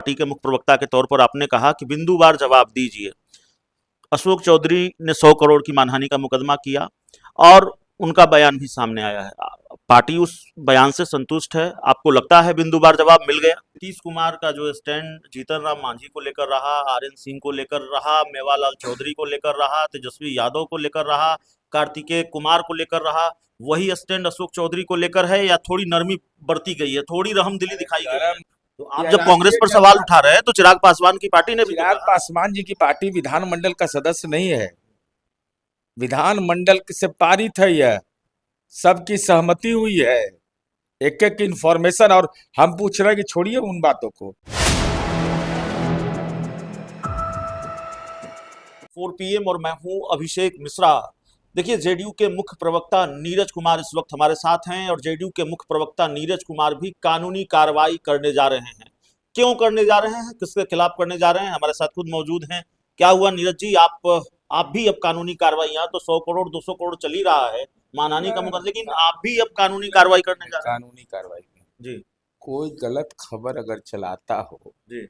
Party के मुख्य प्रवक्ता के तौर पर आपने कहा कि बिंदुवार जवाब दीजिए। अशोक चौधरी ने 100 करोड़ की मानहानि का मुकदमा किया और उनका बयान भी सामने आया है। पार्टी उस बयान से संतुष्ट है? आपको लगता है बिंदुवार जवाब मिल गया? नीतीश कुमार का जो स्टैंड जीतन राम मांझी को लेकर रहा, आरएन सिंह को लेकर रहा, मेवालाल चौधरी को लेकर रहा, तेजस्वी यादव को लेकर रहा, कार्तिकेय कुमार को लेकर रहा, वही स्टैंड अशोक चौधरी को लेकर है या थोड़ी नरमी बरती गई है, थोड़ी रहमदिली दिखाई गई है? तो आप जब कांग्रेस पर सवाल उठा रहे हैं तो चिराग पासवान की पार्टी ने भी चिराग पासवान जी की पार्टी विधानमंडल का सदस्य नहीं है। विधानमंडल से पारित है, यह सबकी सहमति हुई है, एक एक इंफॉर्मेशन। और हम पूछ रहे हैं कि छोड़िए उन बातों को। 4 PM और मैं हूं अभिषेक मिश्रा। देखिए, जेडीयू के मुख्य प्रवक्ता नीरज कुमार इस वक्त हमारे साथ हैं और जेडीयू के मुख्य प्रवक्ता नीरज कुमार भी कानूनी कार्रवाई करने जा रहे हैं। क्यों करने जा रहे हैं, किसके खिलाफ करने जा रहे हैं, हमारे साथ खुद मौजूद हैं। क्या हुआ नीरज जी, आप भी अब कानूनी कार्रवाई, यहाँ तो 100 करोड़ 200 करोड़ चल ही रहा है मानहानि का मुकदमा, लेकिन आप भी अब कानूनी कार्रवाई करने जा रहे हैं? कानूनी कार्रवाई में जी कोई गलत खबर अगर चलाता हो जी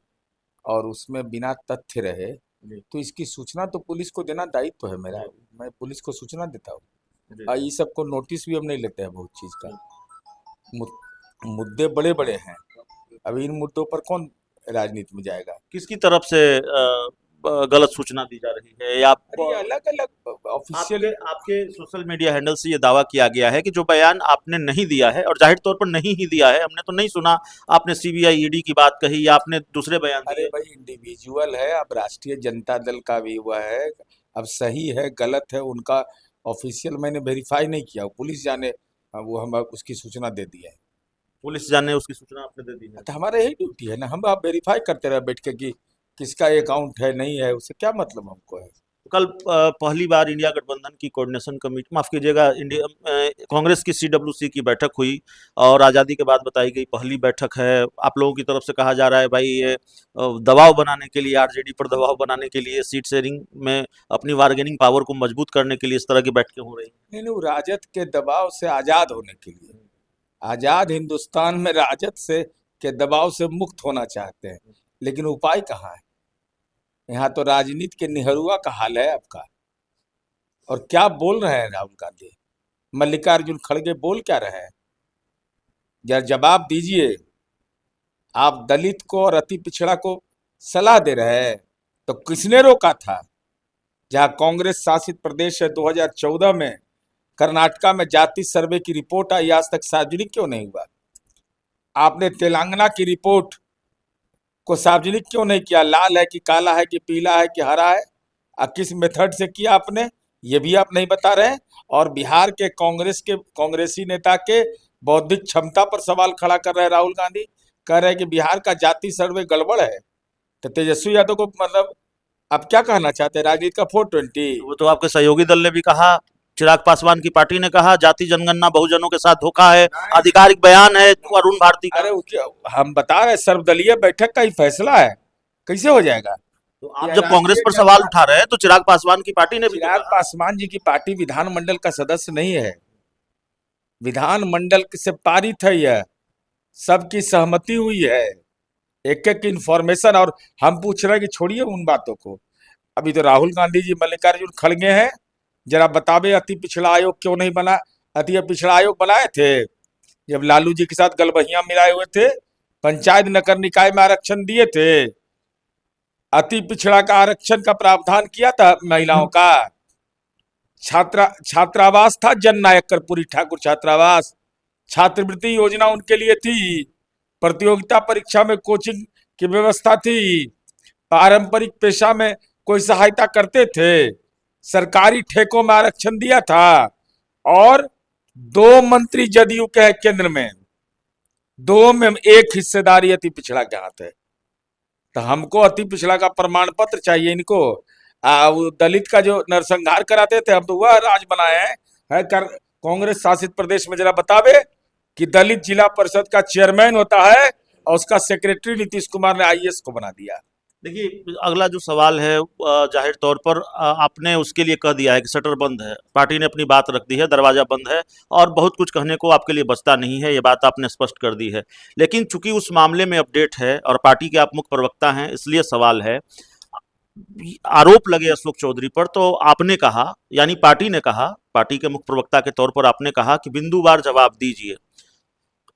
और उसमें बिना तथ्य रहे जी तो इसकी सूचना तो पुलिस को देना दायित्व है मेरा। मैं पुलिस को सूचना देता हूँ। जी और ये सबको नोटिस भी हम नहीं लेते हैं बहुत चीज का। मुद्दे बड़े बड़े हैं। अभी इन मुद्दों पर कौन राजनीति में जाएगा? किसकी तरफ से गलत सूचना दी जा रही है, या अरे अलग अलग ऑफिशियल आपके सोशल मीडिया हैंडल से ये दावा किया गया है कि जो बयान आपने नहीं दिया है, और जाहिर तौर पर नहीं ही दिया है, हमने तो नहीं सुना आपने सीबीआई ईडी की बात कही या आपने दूसरे बयान अरे दिए? भाई इंडिविजुअल है। अब राष्ट्रीय जनता दल का भी हुआ है। अब सही है गलत है उनका ऑफिशियल मैंने वेरीफाई नहीं किया, वो पुलिस जाने। वो हम उसकी सूचना दे दी है। पुलिस जाने उसकी सूचना आपने दे दी है? तो हमारा यही ड्यूटी है ना, हम आप वेरीफाई करते रहे बैठ के कि किसका अकाउंट है नहीं है, उससे क्या मतलब हमको है। कल पहली बार इंडिया गठबंधन की कोऑर्डिनेशन कमेटी, माफ कीजिएगा, इंडिया कांग्रेस की सीडब्ल्यूसी की बैठक हुई और आज़ादी के बाद बताई गई पहली बैठक है। आप लोगों की तरफ से कहा जा रहा है भाई ये दबाव बनाने के लिए, आरजेडी पर दबाव बनाने के लिए, सीट शेयरिंग में अपनी बार्गेनिंग पावर को मजबूत करने के लिए इस तरह की बैठकें हो रही हैं। नहीं नहीं, वो राजद के दबाव से आजाद होने के लिए, आजाद हिंदुस्तान में राजद से के दबाव से मुक्त होना चाहते हैं। लेकिन उपाय कहाँ है? यहाँ तो राजनीति के निहरुआ का हाल है आपका। और क्या बोल रहे हैं राहुल गांधी, मल्लिकार्जुन खड़गे बोल क्या रहे हैं? जरा जवाब दीजिए। आप दलित को और अति पिछड़ा को सलाह दे रहे हैं, तो किसने रोका था? जहां कांग्रेस शासित प्रदेश है, 2014 में कर्नाटका में जाति सर्वे की रिपोर्ट आई, आज तक सार्वजनिक क्यों नहीं हुआ? आपने तेलंगाना की रिपोर्ट को सार्वजनिक क्यों नहीं किया? लाल है कि काला है कि पीला है कि हरा है, किस मेथड से किया आपने, ये भी आप नहीं बता रहे हैं। और बिहार के कांग्रेसी नेता के बौद्धिक क्षमता पर सवाल खड़ा कर रहे हैं राहुल गांधी। कह रहे हैं कि बिहार का जाति सर्वे गड़बड़ है। तो तेजस्वी यादव को मतलब आप क्या कहना चाहते हैं? राजनीति का 420? वो तो आपके सहयोगी दल ने भी कहा, चिराग पासवान की पार्टी ने कहा जाति जनगणना बहुजनों के साथ धोखा है, आधिकारिक बयान है अरुण भारती का। अरे हम बता रहे सर्वदलीय बैठक का ही फैसला है, कैसे हो जाएगा? तो आप जब कांग्रेस पर सवाल उठा रहे हैं तो चिराग पासवान की पार्टी ने भी चिराग पासवान जी की पार्टी विधानमंडल का सदस्य नहीं है। विधानमंडल से पारित है, यह सबकी सहमति हुई है, एक एक इंफॉर्मेशन। और हम पूछ रहे हैं कि छोड़िए उन बातों को। अभी तो राहुल गांधी जी मल्लिकार्जुन खड़गे हैं, जरा बतावे अति पिछड़ा आयोग क्यों नहीं बना? अति पिछड़ा आयोग बनाए थे जब लालू जी के साथ गलबहियां मिलाए हुए थे, पंचायत नगर निकाय में आरक्षण दिए थे, अति पिछड़ा का आरक्षण का प्रावधान किया था महिलाओं का। छात्रावास था, जननायक कर्पूरी ठाकुर छात्रावास, छात्रवृत्ति योजना उनके लिए थी, प्रतियोगिता परीक्षा में कोचिंग की व्यवस्था थी, पारंपरिक पेशा में कोई सहायता करते थे, सरकारी ठेकों में आरक्षण दिया था। और 2 मंत्री जदयू के हैं केंद्र में, 2 में 1 हिस्सेदारी अति पिछड़ा के हाथ है। तो हमको अति पिछड़ा का प्रमाण पत्र चाहिए इनको। वो दलित का जो नरसंहार कराते थे, हम तो वह राज बनाए हैं कांग्रेस शासित प्रदेश में। जरा बतावे कि दलित जिला परिषद का चेयरमैन होता है और उसका सेक्रेटरी नीतीश कुमार ने आईएएस को बना दिया। देखिए, अगला जो सवाल है जाहिर तौर पर आपने उसके लिए कह दिया है कि शटर बंद है, पार्टी ने अपनी बात रख दी है, दरवाजा बंद है और बहुत कुछ कहने को आपके लिए बचता नहीं है, ये बात आपने स्पष्ट कर दी है। लेकिन चूंकि उस मामले में अपडेट है और पार्टी के आप मुख्य प्रवक्ता हैं, इसलिए सवाल है, आरोप लगे अशोक चौधरी पर, तो आपने कहा, यानी पार्टी ने कहा, पार्टी के मुख्य प्रवक्ता के तौर पर आपने कहा कि बिंदुवार जवाब दीजिए।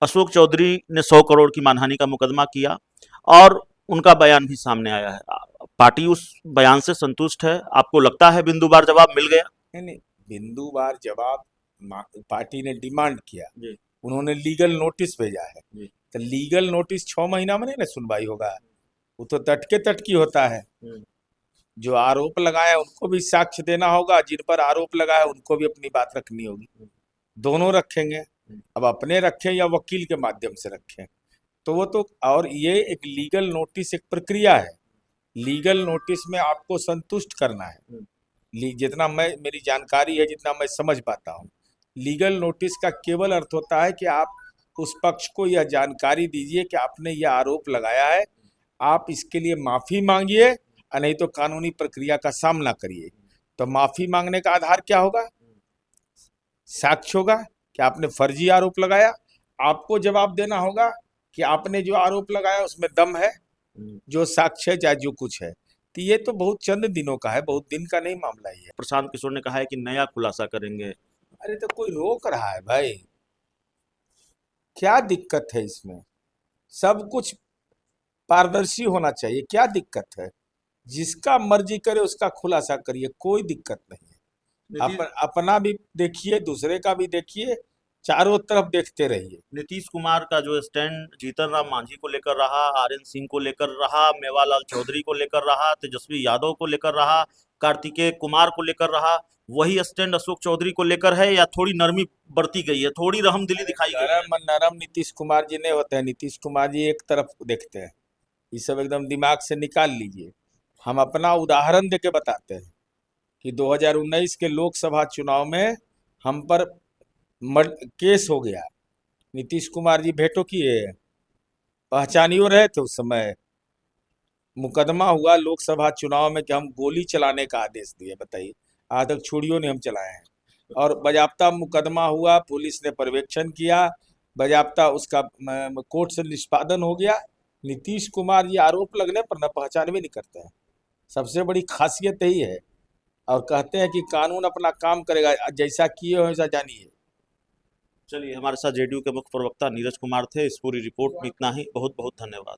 अशोक चौधरी ने 100 करोड़ की मानहानि का मुकदमा किया और उनका बयान भी सामने आया है। पार्टी उस बयान से संतुष्ट है? आपको लगता है बिंदुवार जवाब मिल गया? नहीं नहीं, बिंदुवार जवाब पार्टी ने डिमांड किया, जी। उन्होंने लीगल नोटिस भेजा है। जी। तो लीगल नोटिस 6 महीना में नहीं ना सुनवाई होगा, वो तो तटके तटकी होता है। जो आरोप लगाया उनको भी साक्ष्य देना होगा, जिन पर आरोप लगाया उनको भी अपनी बात रखनी होगी, दोनों रखेंगे। अब अपने रखें या वकील के माध्यम से रखें, तो वो तो, और ये एक लीगल नोटिस एक प्रक्रिया है। लीगल नोटिस में आपको संतुष्ट करना है। जितना मैं, मेरी जानकारी है, जितना मैं समझ पाता हूँ, लीगल नोटिस का केवल अर्थ होता है कि आप उस पक्ष को यह जानकारी दीजिए कि आपने यह आरोप लगाया है, आप इसके लिए माफी मांगिए और नहीं तो कानूनी प्रक्रिया का सामना करिए। तो माफी मांगने का आधार क्या होगा? साक्ष्य होगा कि आपने फर्जी आरोप लगाया। आपको जवाब देना होगा कि आपने जो आरोप लगाया उसमें दम है, जो साक्ष्य है, चाहे जो कुछ है। तो ये तो बहुत चंद दिनों का है, बहुत दिन का नहीं मामला ही है। प्रशांत किशोर ने कहा है कि नया खुलासा करेंगे। अरे तो कोई रोक रहा है भाई? क्या दिक्कत है इसमें? सब कुछ पारदर्शी होना चाहिए, क्या दिक्कत है? जिसका मर्जी करे उसका खुलासा करिए, कोई दिक्कत नहीं है। अपना भी देखिए, दूसरे का भी देखिए, चारों तरफ देखते रहिए। नीतीश कुमार का जो स्टैंड जीतन राम मांझी को लेकर रहा, आरएन सिंह को लेकर रहा, मेवालाल चौधरी को लेकर रहा, तेजस्वी यादव को लेकर रहा, कार्तिकेय कुमार को लेकर रहा, वही स्टैंड अशोक चौधरी को लेकर है या थोड़ी नरमी बरती गई है, थोड़ी रहमदिली दिखाई गई है? नरम नरम नीतीश कुमार जी नहीं होते हैं। नीतीश कुमार जी एक तरफ देखते हैं, ये सब एकदम दिमाग से निकाल लीजिए। हम अपना उदाहरण देके बताते हैं कि 2019 के लोकसभा चुनाव में हम पर केस हो गया, नीतीश कुमार जी भेटो किए, पहचानियो रहे थे उस समय। मुकदमा हुआ लोकसभा चुनाव में कि हम गोली चलाने का आदेश दिए, बताइए, आज तक छुड़ियों ने हम चलाए हैं। और बाजाप्ता मुकदमा हुआ, पुलिस ने पर्यवेक्षण किया, बाजाप्ता उसका कोर्ट से निष्पादन हो गया। नीतीश कुमार जी आरोप लगने पर न पहचान भी नहीं करते हैं, सबसे बड़ी खासियत यही है। और कहते हैं कि कानून अपना काम करेगा, जैसा किए हो वैसा जानिए। चलिए, हमारे साथ जेडीयू के मुख्य प्रवक्ता नीरज कुमार थे। इस पूरी रिपोर्ट में इतना ही। बहुत बहुत धन्यवाद।